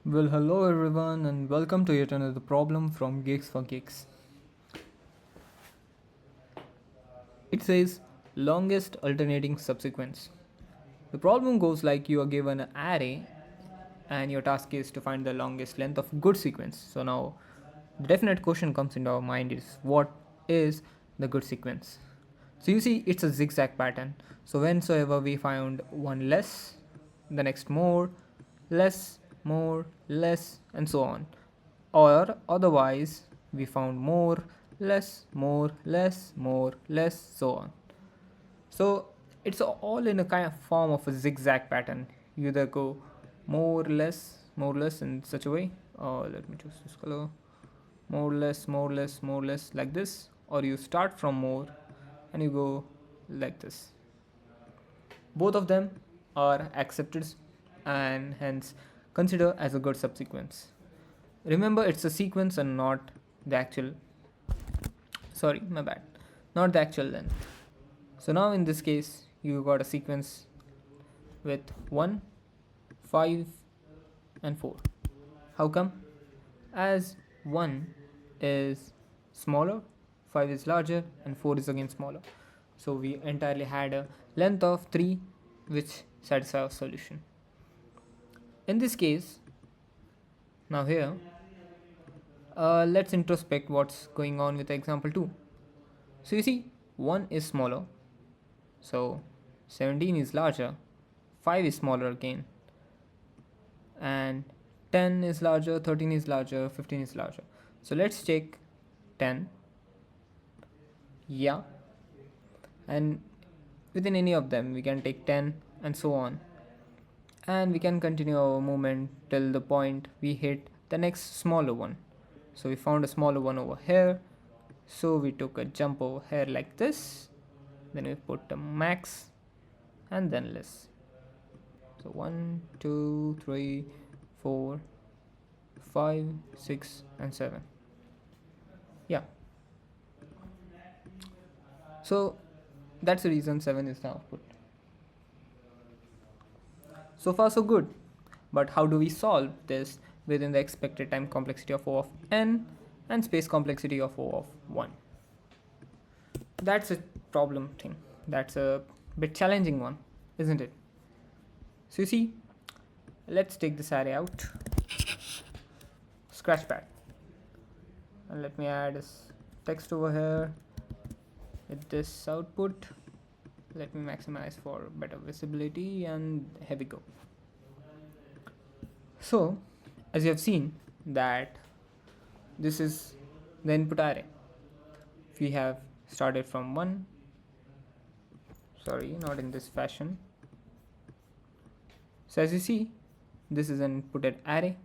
Well, hello everyone, and welcome to yet another problem from Geeks for Geeks. It says longest alternating subsequence. The problem goes like you are given an array, and your task is to find the longest length of good sequence. So now, the definite question comes into our mind is what is the good sequence? So you see, it's a zigzag pattern. So whensoever we find one less, the next more, less, and so on. Or otherwise, we found less, so on. So it's all in a kind of form of a zigzag pattern. You either go more, less in such a way. Let me choose this color. More, less, like this. Or you start from more and you go like this. Both of them are accepted and hence consider as a good subsequence. Remember, it's a sequence and not the actual. Sorry, my bad. Not the actual length. So now in this case, you got a sequence with 1, 5, and 4. How come? As 1 is smaller, 5 is larger, and 4 is again smaller. So we entirely had a length of 3 which satisfies our solution. In this case, now here, let's introspect what's going on with example 2. So you see, 1 is smaller, so 17 is larger, 5 is smaller again, and 10 is larger, 13 is larger, 15 is larger. So let's take 10. Yeah, and within any of them we can take 10 and so on, and we can continue our movement till the point we hit the next smaller one. So we found a smaller one over here, so we took a jump over here like this, then we put a max and then less. So 1 2 3 4 5 6 and 7. Yeah, so that's the reason 7 is the output. So far so good, but how do we solve this within the expected time complexity of O of n and space complexity of O of 1? That's a problem thing. That's a bit challenging one, isn't it? So you see, let's take this array out, scratchpad, and let me add this text over here with this output. Let me maximize for better visibility, and here we go. So as you have seen that this is the input array. We have started from 1, sorry, not in this fashion. So as you see, this is an inputted array.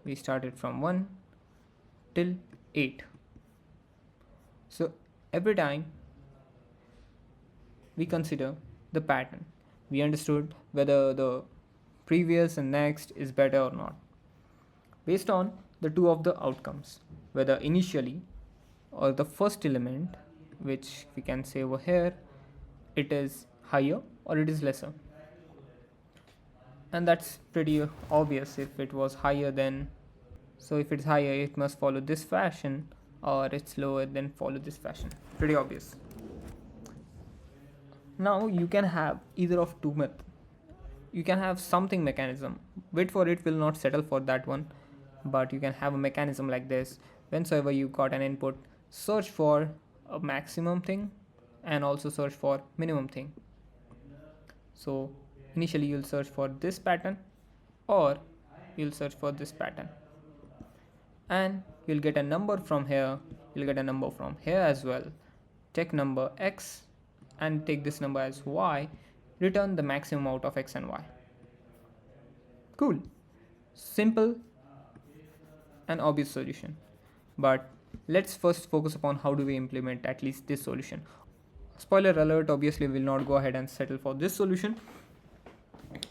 We started from 1 till 8. So every time we consider the pattern, we understood whether the previous and next is better or not based on the two of the outcomes, whether initially or the first element, which we can say over here, it is higher or it is lesser. And that's pretty obvious. If it was higher, then so if it's higher it must follow this fashion, or it's lower then follow this fashion. Pretty obvious. Now you can have either of two methods. You can have something mechanism, wait for it, will not settle for that one, but you can have a mechanism like this. Whensoever you got an input, search for a maximum thing and also search for minimum thing. So initially you'll search for this pattern, or you'll search for this pattern, and you'll get a number from here, you'll get a number from here as well. Take number x and take this number as y, return the maximum out of x and y. Cool, simple and obvious solution. But let's first focus upon how do we implement at least this solution. Spoiler alert, obviously we'll not go ahead and settle for this solution,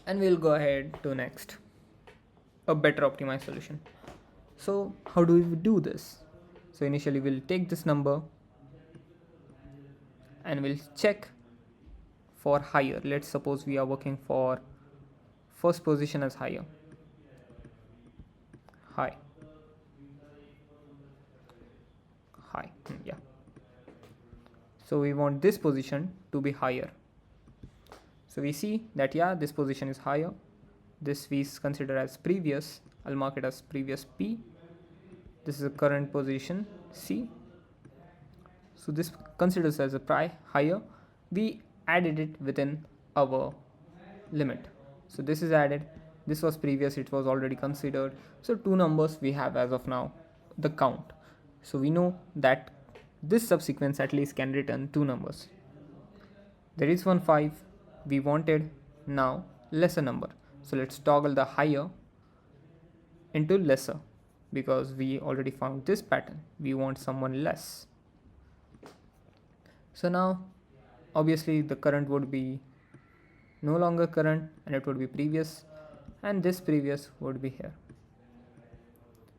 and we'll go ahead to next, a better optimized solution. So how do we do this? So initially we'll take this number and we'll check for higher. Let's suppose we are working for first position as higher. high. Yeah. So we want this position to be higher. So we see that yeah, this position is higher. This we consider as previous. I'll mark it as previous P. This is the current position C. So this considers as a higher. We added it within our limit. So this is added. This was previous, it was already considered. So two numbers we have as of now, the count. So we know that this subsequence at least can return two numbers. There is one 5. We wanted now lesser number. So let's toggle the higher into lesser because we already found this pattern. We want someone less. So now obviously the current would be no longer current and it would be previous, and this previous would be here.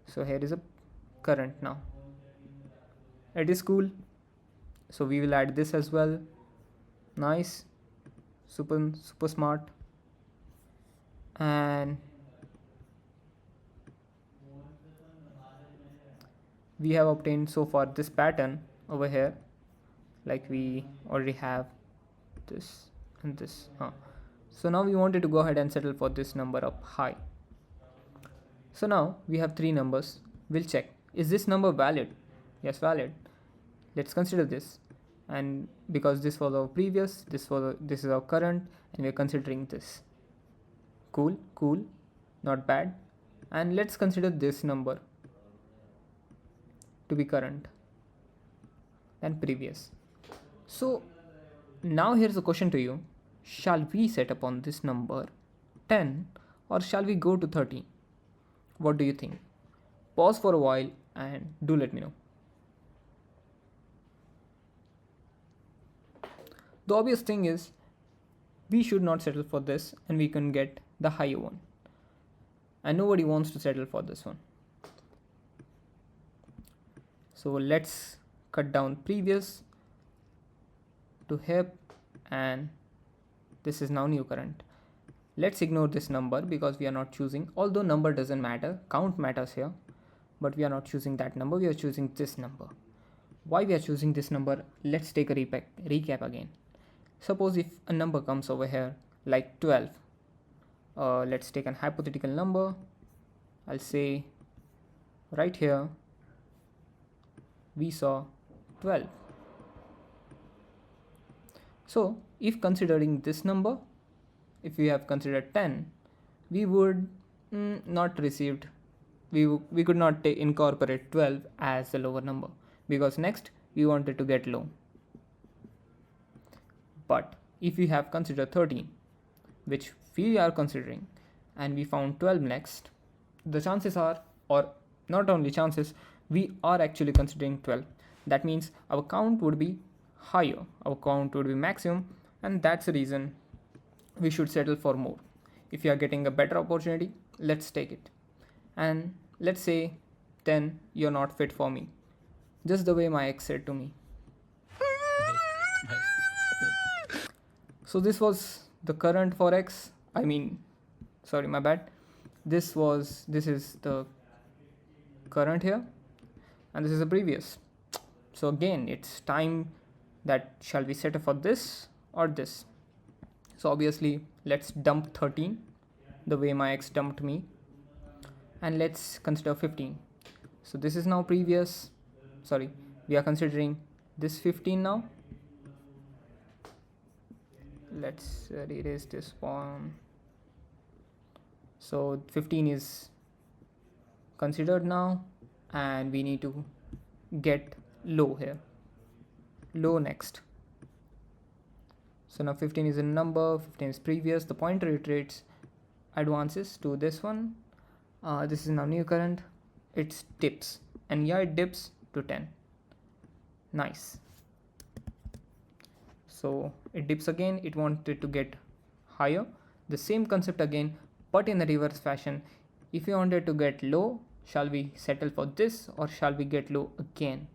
So here is a current now. It is cool. So we will add this as well. Nice, super smart. And we have obtained so far this pattern over here, like we already have this and this. So now we wanted to go ahead and settle for this number up high. So now we have three numbers. We'll check, is this number valid? Yes, valid. Let's consider this, and because this was our previous, this is our current, and we're considering this. Cool, not bad. And let's consider this number to be current and previous. So now here's a question to you. Shall we set up on this number 10 or shall we go to 30? What do you think? Pause for a while and do let me know. The obvious thing is we should not settle for this and we can get the higher one. And nobody wants to settle for this one. So let's cut down previous to here, and this is now new current. Let's ignore this number because we are not choosing, although number doesn't matter, count matters here, but we are not choosing that number, we are choosing this number. Why we are choosing this number? Let's take a recap again. Suppose if a number comes over here like 12, let's take an hypothetical number. I'll say right here we saw 12. So if considering this number, if we have considered 10, we would not received, we could not incorporate 12 as the lower number because next we wanted to get low. But if we have considered 13, which we are considering, and we found 12 next, the chances are, or not only chances, we are actually considering 12. That means our count would be higher, our count would be maximum, and that's the reason we should settle for more. If you are getting a better opportunity, let's take it. And let's say then you're not fit for me, just the way my ex said to me. So this was the current for X. Sorry, my bad. This is the current here, and this is the previous. So again, it's time that shall we settle for this or this? So obviously, let's dump 13, the way my ex dumped me, and let's consider 15. So this is now previous. Sorry, we are considering this 15 now. Let's erase this one. So 15 is considered now, and we need to get low here, low next. So now 15 is a number, 15 is previous, the pointer iterates, advances to this one. This is now new current, it dips, and yeah, it dips to 10. Nice. So it dips again, it wanted to get higher, the same concept again, but in the reverse fashion. If you wanted to get low, shall we settle for this or shall we get low again?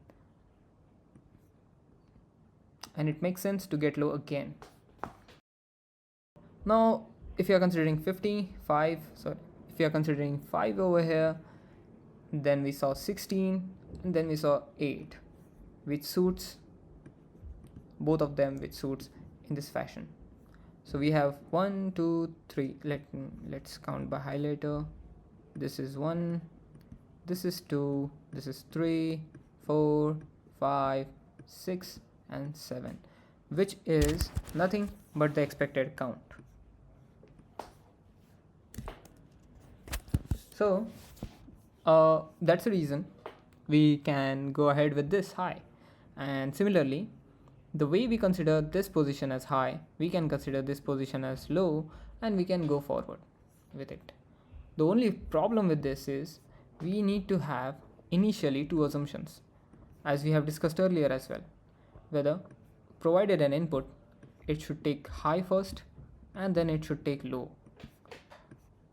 And it makes sense to get low again. Now if you are considering 5 over here, then we saw 16, and then we saw 8, which suits both of them, which suits in this fashion. So we have 1 2 3. Let's count by highlighter. This is 1, this is 2, this is 3, 4, 5, 6 and 7, which is nothing but the expected count. So that's the reason we can go ahead with this high. And similarly, the way we consider this position as high, we can consider this position as low, and we can go forward with it. The only problem with this is we need to have initially two assumptions, as we have discussed earlier as well. Whether provided an input, it should take high first and then it should take low.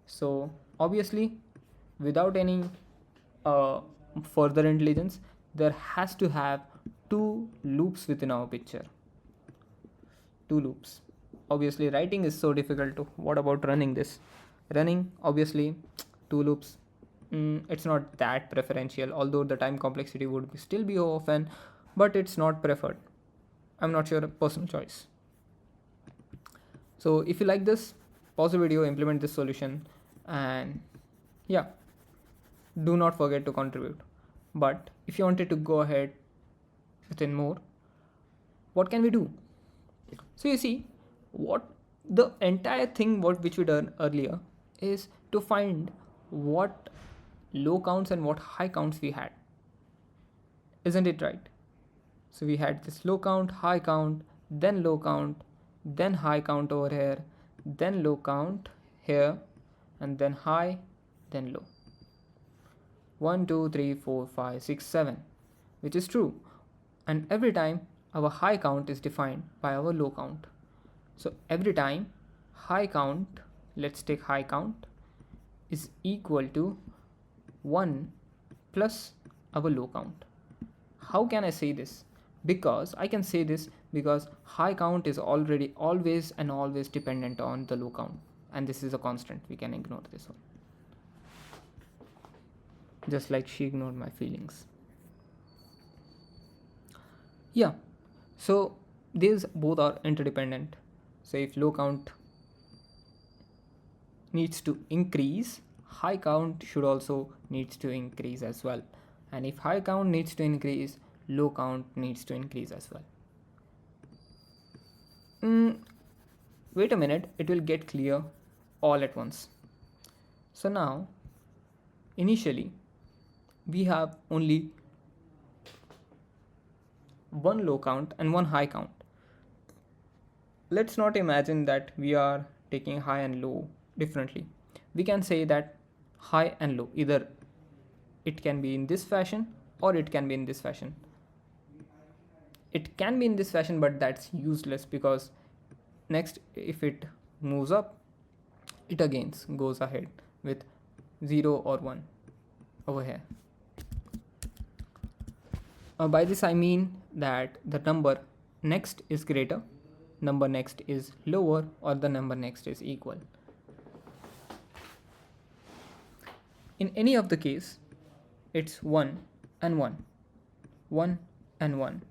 So obviously, without any further intelligence, there has to have two loops within our picture. Two loops. Obviously, writing is so difficult. What about running this? Running, obviously, two loops. It's not that preferential, although the time complexity would still be often, but it's not preferred. I'm not sure, personal choice. So if you like this, pause the video, implement this solution, and yeah, do not forget to contribute. But if you wanted to go ahead within more, what can we do? So you see, what the entire thing which we done earlier is to find what low counts and what high counts we had. Isn't it right? So we had this low count, high count, then low count, then high count over here, then low count here, and then high, then low. 1 2 3 4 5 6 7, which is true, and every time our high count is defined by our low count. So every time high count, let's take high count, is equal to 1 plus our low count. How can I say this? Because I can say this because high count is already always dependent on the low count, and this is a constant. We can ignore this one, just like she ignored my feelings. Yeah, so these both are interdependent. So if low count needs to increase, high count should also needs to increase as well, and if high count needs to increase, low count needs to increase as well. Wait a minute, it will get clear all at once. So now initially we have only one low count and one high count. Let's not imagine that we are taking high and low differently. We can say that high and low, either it can be in this fashion or it can be in this fashion. It can be in this fashion, but that's useless, because next if it moves up, it again goes ahead with 0 or 1 over here. By this I mean that the number next is greater, number next is lower, or the number next is equal. In any of the case, it's 1 and 1, 1 and 1.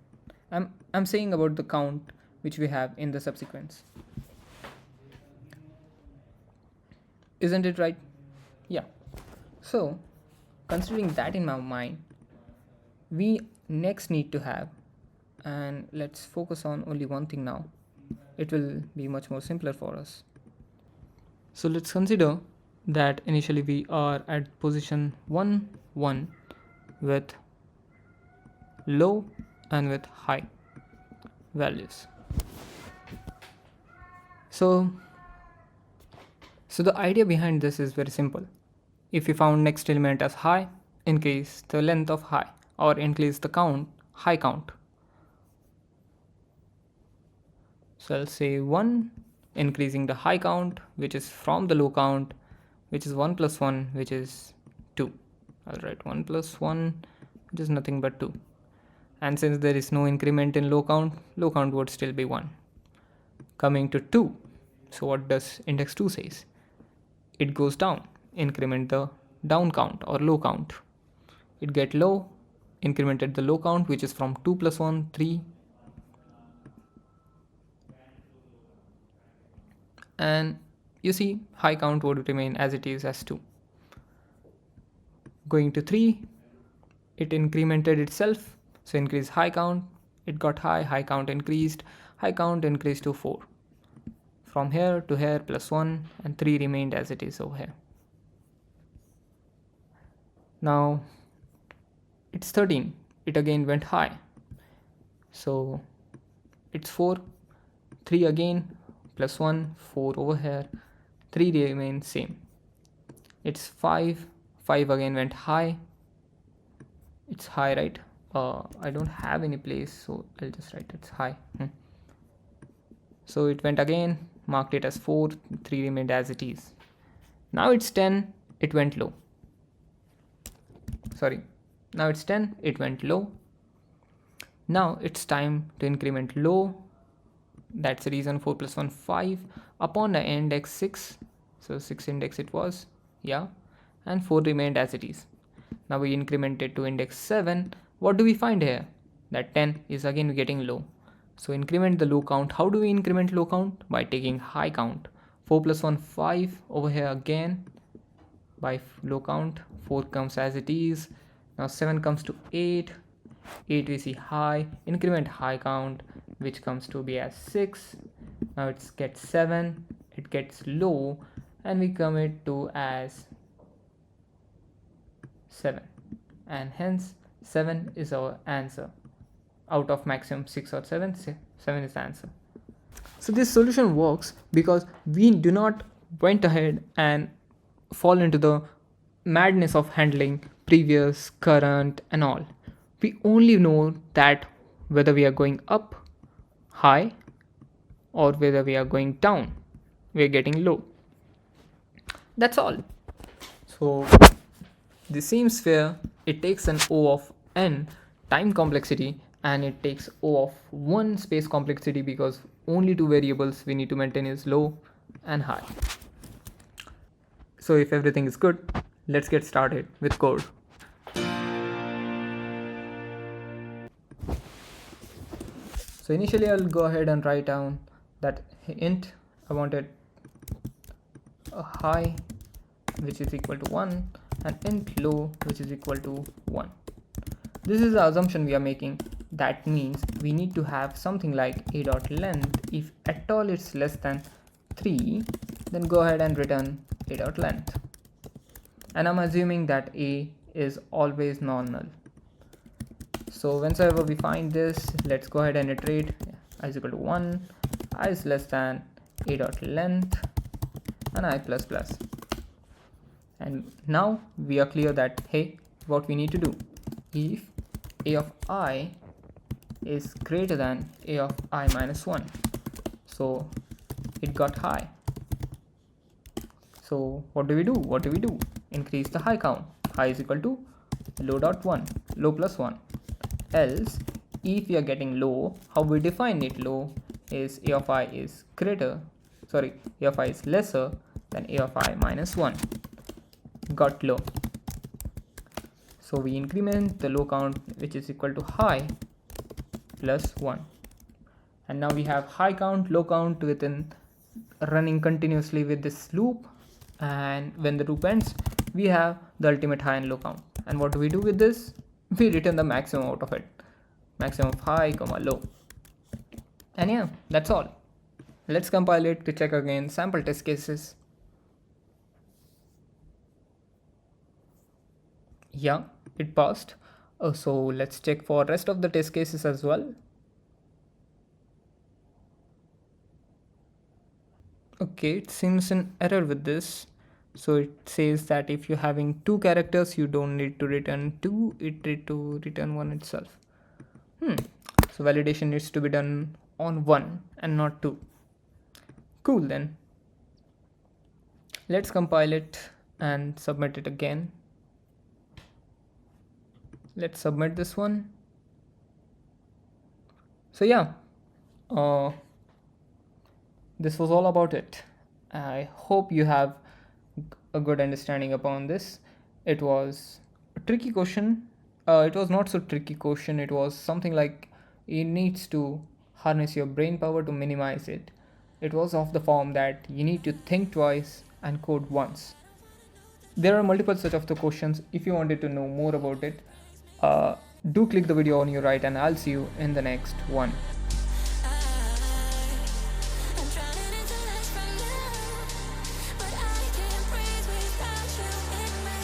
I'm saying about the count which we have in the subsequence. Isn't it right? Yeah. So considering that in my mind, we next need to have, and let's focus on only one thing now, it will be much more simpler for us. So let's consider that initially we are at position 1 1 with low and with high values. So the idea behind this is very simple. If we found next element as high, increase the length of high, or increase the count, high count. So I'll say 1, increasing the high count, which is from the low count, which is 1 plus 1, which is 2. I'll write 1 plus 1, which is nothing but 2. And since there is no increment in low count would still be 1. Coming to 2, so what does index 2 says? It goes down, increment the down count or low count. it get low, incremented the low count, which is from 2 plus 1, 3, and you see high count would remain as it is as 2. Going to 3, it incremented itself, so increase high count, it got high count increased, high count increased to 4. From here to here plus 1, and 3 remained as it is over here. Now it's 13, it again went high, so it's 4, 3 again plus 1, 4 over here, 3 remains same. It's 5, 5 again went high, it's high, right? I don't have any place, so I'll just write it's high. So it went again, marked it as 4, 3 remained as it is. Now it's 10, it went low. Now it's 10, it went low. Now it's time to increment low. That's the reason 4 plus 1, 5 upon the index 6. So 6 index it was, yeah, and 4 remained as it is. Now we increment it to index 7. What do we find here? That 10 is again getting low. So increment the low count. How do we increment low count? By taking high count. 4 plus 1, 5 over here again. By low count, 4 comes as it is. Now 7 comes to 8. 8 we see high. Increment high count, which comes to be as 6. Now it gets 7. It gets low, and we commit to as 7, and hence 7 is our answer. Out of maximum 6 or 7, 7 is the answer. So this solution works because we do not went ahead and fall into the madness of handling previous, current and all. We only know that whether we are going up, high, or whether we are going down, we are getting low. That's all. So the same sphere, it takes an O of n time complexity, and it takes O of 1 space complexity, because only 2 variables we need to maintain is low and high. So if everything is good, let's get started with code. So initially I'll go ahead and write down that int I wanted a high which is equal to 1 and int low which is equal to 1. This is the assumption we are making. That means we need to have something like a dot length. If at all it's less than 3, then go ahead and return a dot length. And I'm assuming that a is always non-null. So whenever we find this, let's go ahead and iterate. I is equal to 1, I is less than a dot length, and I plus plus. And now we are clear that, hey, what we need to do, if a of I is greater than a of I minus 1, so it got high. So what do we do? Increase the high count. High is equal to low dot 1, low plus 1. Else, if we are getting low, how we define it low is a of I is a of I is lesser than a of I minus 1. Got low. So we increment the low count, which is equal to high plus 1. And now we have high count, low count within running continuously with this loop. And when the loop ends, we have the ultimate high and low count. And what do we do with this? We return the maximum out of it. Maximum of high, low. And yeah, that's all. Let's compile it to check again sample test cases. Yeah, it passed. So let's check for rest of the test cases as well. Okay, it seems an error with this. So it says that if you're having 2 characters, you don't need to return 2, it need to return 1 itself. So validation needs to be done on 1 and not 2. Cool then. Let's compile it and submit it again. Let's submit this one. So yeah, this was all about it. I hope you have a good understanding upon this. It was a tricky question, It was not so tricky question. It was something like you needs to harness your brain power to minimize it. It was of the form that you need to think twice and code once. There are multiple such of the questions. If you wanted to know more about it, uh, do click the video on your right, and I'll see you in the next one.